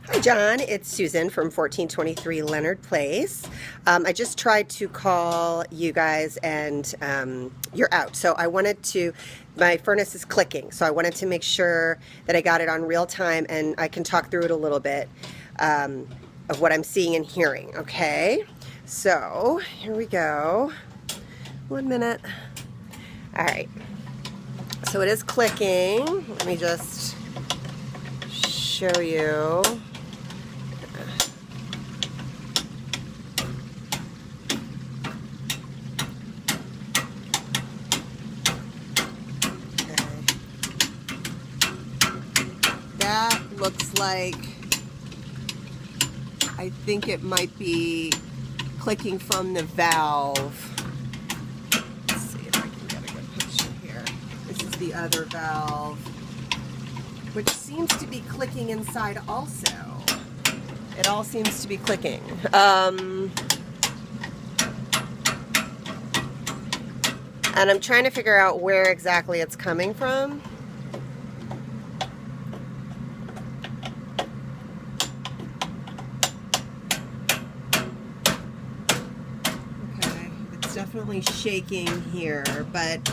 Hi John, it's Susan from 1423 Leonard Place. I just tried to call you guys and you're out. So I wanted to, my furnace is clicking, so I wanted to make sure that I got it on real time and I can talk through it a little bit of what I'm seeing and hearing, okay? So here we go. 1 minute. All right. So it is clicking. Let me just show you. That looks like, I think it might be clicking from the valve. Let's see if I can get a good picture here. This is the other valve, which seems to be clicking inside also. It all seems to be clicking. And I'm trying to figure out where exactly it's coming from. Definitely shaking here, but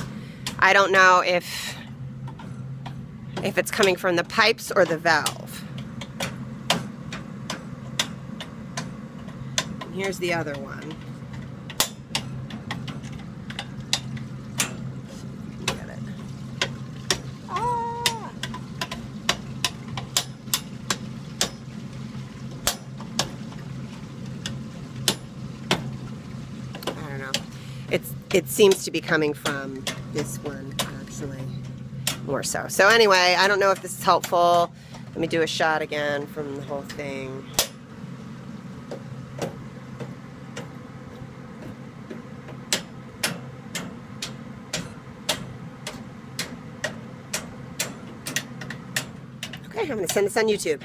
I don't know if it's coming from the pipes or the valve. And here's the other one. Get it. Ah! I don't know. It seems to be coming from this one, actually, more so. So anyway, I don't know if this is helpful. Let me do a shot again from the whole thing. Okay, I'm going to send this on YouTube.